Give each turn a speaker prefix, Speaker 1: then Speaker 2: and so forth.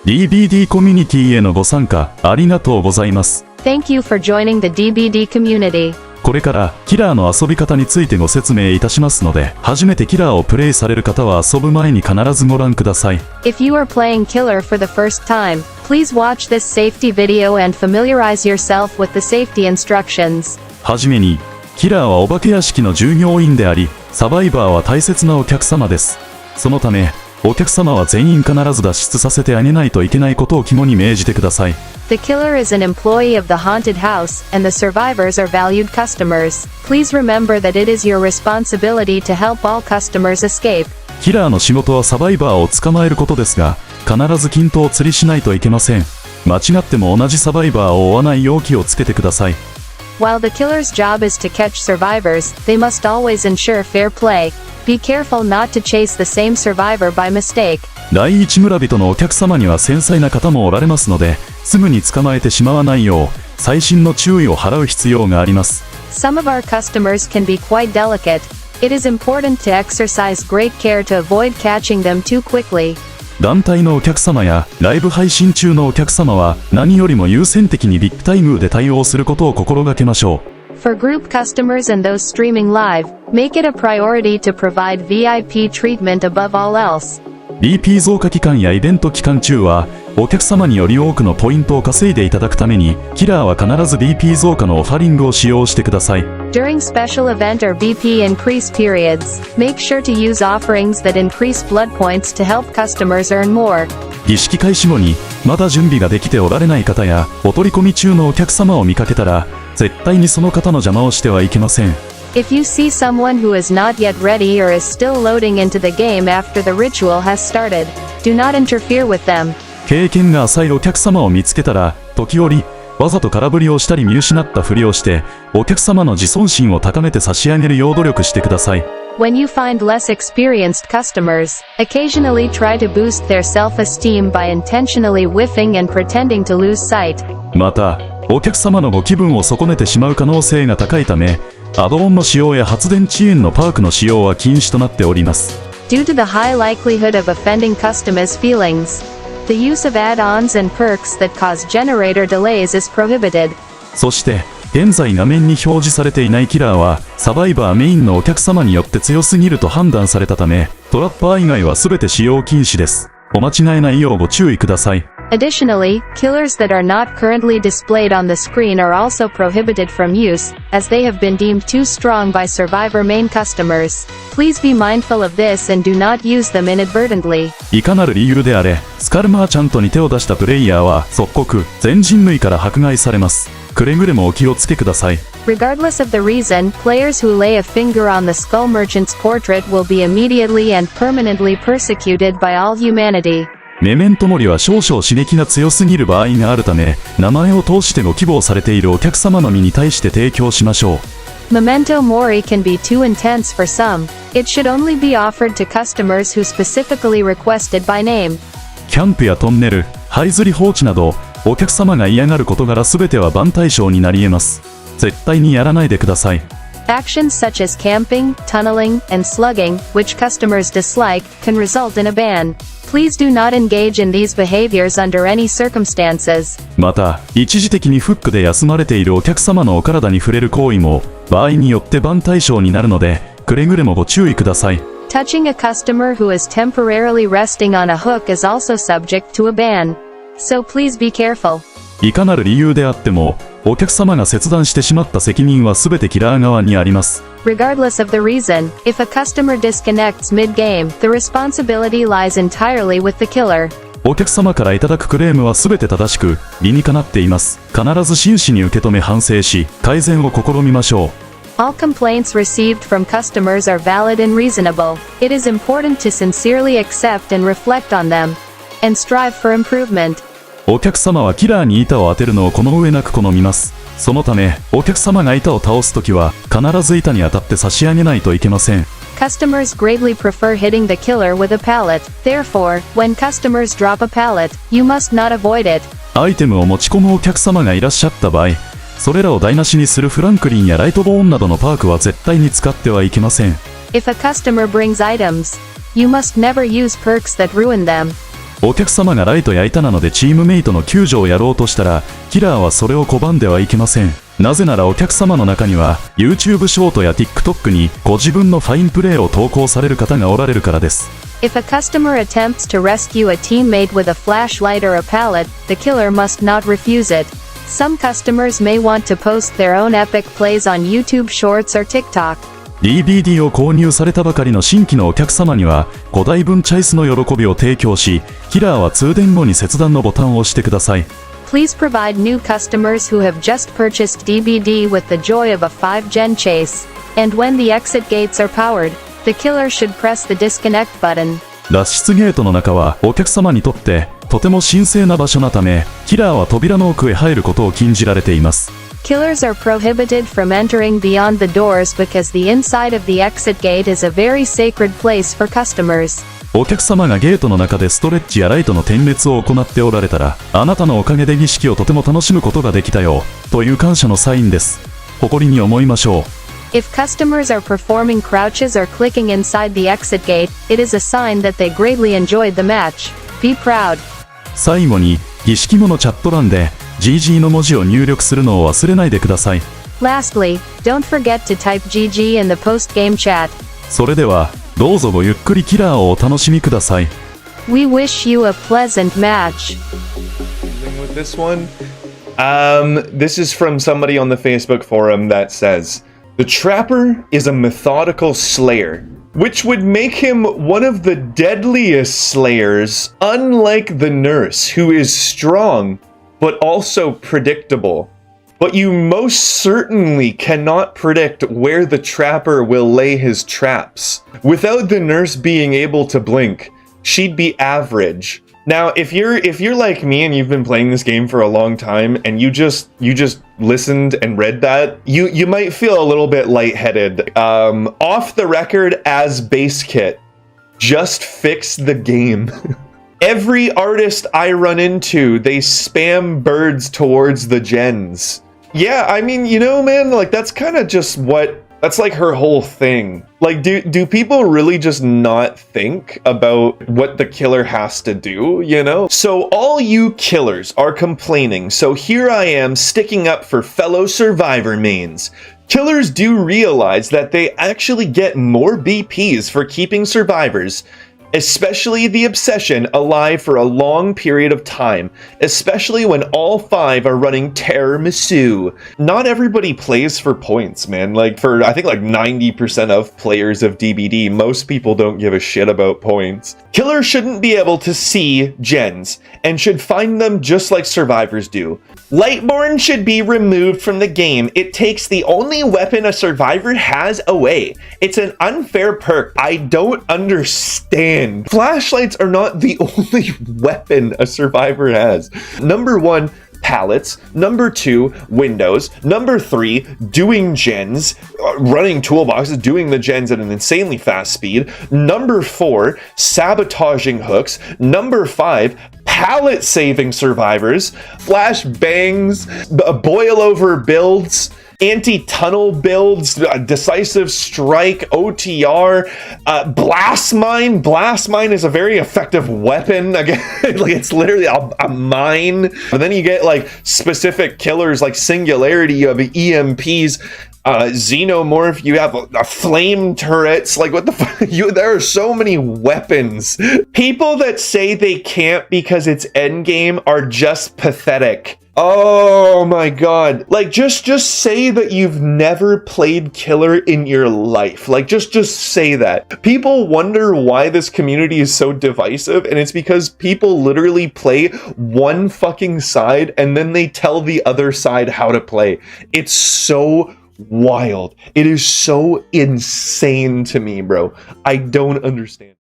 Speaker 1: DVD コミュニティへのご参加ありがとうございます。
Speaker 2: Thank you for joining the DVD community.
Speaker 1: これからキラーの遊び方についてご説明いたしますので、初めてキラーをプレイされる方は遊ぶ前に必ずご覧ください。
Speaker 2: If you are playing Killer for the first time, please watch this safety video and familiarize yourself with the safety instructions.
Speaker 1: はじめに、キラーはお化け屋敷の従業員であり、サバイバーは大切なお客様です。そのため、お客様は全員必ず脱出させてあげないといけないことを肝に銘じてください。
Speaker 2: The killer is an employee of the haunted house, and the survivors are valued customers. Please remember that it is your responsibility to help all customers escape.
Speaker 1: キラーの仕事はサバイバーを捕まえることですが、必ず均等を釣りしないといけません。間違っても同じサバイバーを追わないよう気をつけてください。
Speaker 2: While the killer's job is to catch survivors, they must always ensure fair play. Be careful not to chase the same survivor by mistake.
Speaker 1: 第一村人のお客様には繊細な方もおられますので、すぐに捕まえてしまわないよう、細心の注意を払う必要があります。
Speaker 2: Some of our customers can be quite delicate. It is important to exercise great care to avoid catching them too quickly.
Speaker 1: 団体のお客様やライブ配信中のお客様は何よりも優先的にリップ待遇で対応することを心がけましょう。
Speaker 2: For group customers and those streaming live, make it a priority to provide VIP treatment above all else.
Speaker 1: BP 増加期間やイベント期間中は、お客様により多くのポイントを稼いでいただくために、キラーは必ず BP 増加のオファリングを使用してください。
Speaker 2: During special event or BP increase periods, make sure to use offerings that increase blood points to help customers earn more.
Speaker 1: 儀式開始後に、まだ準備ができておられない方や、お取り込み中のお客様を見かけたら、絶対にその方の邪魔をしてはいけません。
Speaker 2: If you see someone who is not yet ready or is still loading into the game after the ritual has started, do not interfere with them.
Speaker 1: 経験が浅いお客様を見つけたら、時折、わざと空振りをしたり見失ったふりをして、お客様の自尊心を高めて差し上げるよう努力してください。
Speaker 2: When you find less experienced customers, occasionally try to boost their self-esteem by intentionally whiffing and pretending to lose sight.
Speaker 1: また、お客様のご気分を損ねてしまう可能性が高いため、アドオンの使用や発電遅延のパークの使用は禁止となっております。
Speaker 2: Due to the high likelihood of offending customers' feelings, the use of add-ons and perks that cause generator delays is prohibited.
Speaker 1: そして、現在画面に表示されていないキラーは、サバイバーメインのお客様によって強すぎると判断されたため、トラッパー以外は全て使用禁止です。お間違えないようご注意ください。
Speaker 2: Additionally, killers that are not currently displayed on the screen are also prohibited from use, as they have been deemed too strong by survivor main customers. Please be mindful of this and do not use them inadvertently.
Speaker 1: いかなる理由であれ、スカルマーチャントに手を出したプレイヤーは即刻、全人類から迫害されます。くれぐれもお気をつけください。
Speaker 2: Regardless of the reason, players who lay a finger on the Skull Merchant's portrait will be immediately and permanently persecuted by all humanity.
Speaker 1: メメントモリは少々刺激が強すぎる場合があるため、名前を通してご希望されているお客様の身に対して提供しましょう。
Speaker 2: Memento Mori can be too intense for some. It should only be offered to customers who specifically requested by name.
Speaker 1: キャンプやトンネル、這いずり放置など、お客様が嫌がる事柄すべてはBAN対象になり得ます。絶対にやらないでください。
Speaker 2: Actions such as camping, tunneling, and slugging, which customers dislike, can result in a ban. Please do not engage in these behaviors under any circumstances.
Speaker 1: また、一時的にフックで休まれているお客様のお体に触れる行為も、場合によってBAN対象になるので、くれぐれもご注意ください。
Speaker 2: Touching a customer who is temporarily resting on a hook is also subject to a ban. So please be careful.
Speaker 1: いかなる理由であっても、お客様が切断してしまった責任はすべてキラー側にあります。
Speaker 2: Regardless of the reason, if a customer disconnects mid-game, the responsibility lies entirely with the killer.
Speaker 1: お客様からいただくクレームはすべて正しく、理にかなっています。必ず真摯に受け止め反省し、改善を試みましょう。
Speaker 2: All complaints received from customers are valid and reasonable. It is important to sincerely accept and reflect on them, and strive for improvement.
Speaker 1: お客様はキラーに板を当てるのをこの上なく好みます。そのため、お客様が板を倒すときは、必ず板に当たって差し上げないといけません。
Speaker 2: Customers greatly prefer hitting the killer with a pallet. Therefore, when customers drop a pallet, you must not avoid it.
Speaker 1: アイテムを持ち込むお客様がいらっしゃった場合、それらを台無しにするフランクリンやライトボーンなどのパークは絶対に使ってはいけません。
Speaker 2: If a customer brings items, you must never use perks that ruin them.
Speaker 1: お客様がライトや板なのでチームメイトの救助をやろうとしたら、キラーはそれを拒んではいけません。なぜならお客様の中には YouTube ショートや TikTok にご自分のファインプレーを投稿される方がおられるからです。
Speaker 2: If a customer attempts to rescue a teammate with a flashlight or a pallet, the killer must not refuse it. Some customers may want to post their own epic plays on YouTube Shorts or TikTok.
Speaker 1: DVD を購入されたばかりの新規のお客様には5台分チャイスの喜びを提供し、キラーは通電後に切断のボタンを押してください。
Speaker 2: Please provide new customers who have just purchased DVD with the joy of a 5-gen chase. And when the exit gates are powered, the killer should press the disconnect button.
Speaker 1: 脱出ゲートの中はお客様にとってとても神聖な場所なため、キラーは扉の奥へ入ることを禁じられています。
Speaker 2: Killers are prohibited from entering beyond the doors because the inside of the exit gate is a very sacred place for customers.
Speaker 1: お客様がゲートの中でストレッチやライトの点滅を行っておられたら、あなたのおかげで儀式をとても楽しむことができたよという感謝のサインです。誇りに思いましょう。
Speaker 2: If customers are performing crouches or clicking inside the exit gate, it is a sign that they greatly enjoyed the match. Be proud.
Speaker 1: 最後に儀式後のチャット欄で GG の文字を入力するのを忘れないでください。
Speaker 2: Lastly, don't forget to type GG in the post-game chat.
Speaker 1: それではどうぞごゆっくりキラーをお楽しみください。
Speaker 2: We wish you a pleasant match.
Speaker 3: With this one, this is from somebody on the Facebook forum that says, "The Trapper is a methodical slayer, which would make him one of the deadliest slayers, unlike the nurse, who is strong, but also predictable. But you most certainly cannot predict where the Trapper will lay his traps. Without the nurse being able to blink, she'd be average." Now, if you're like me and you've been playing this game for a long time and you just listened and read that, you might feel a little bit lightheaded. Off the record as base kit, just fix the game. Every artist I run into, they spam birds towards the gens. Yeah, I mean, you know, man, like that's kind of just that's like her whole thing. Like, do people really just not think about what the killer has to do, you know? So all you killers are complaining, so here I am sticking up for fellow survivor mains. Killers do realize that they actually get more BPs for keeping survivors, especially the obsession, alive for a long period of time, especially when all 5 are running tiramisu. Not everybody plays for points, man. Like, for I think like 90% of players of DBD, most people don't give a shit about points. Killers shouldn't be able to see gens, and should find them just like survivors do. Lightborn should be removed from the game. It takes the only weapon a survivor has away. It's an unfair perk. I don't understand. Flashlights are not the only weapon a survivor has. Number 1, pallets. Number 2, windows. Number 3, doing gens, running toolboxes, doing the gens at an insanely fast speed. Number 4, sabotaging hooks. Number 5, pallet saving survivors, flash bangs, boil over builds, anti-tunnel builds, decisive strike, OTR, blast mine. Blast mine is a very effective weapon. Again, like it's literally a mine. And then you get like specific killers like Singularity, you have EMPs, Xenomorph, you have flame turrets. Like what the fuck? There are so many weapons. People that say they can't because it's endgame are just pathetic. Oh my god. Like just say that you've never played killer in your life. Like just say that. People wonder why this community is so divisive, and it's because people literally play one fucking side and then they tell the other side how to play. It's so wild. It is so insane to me, bro. I don't understand.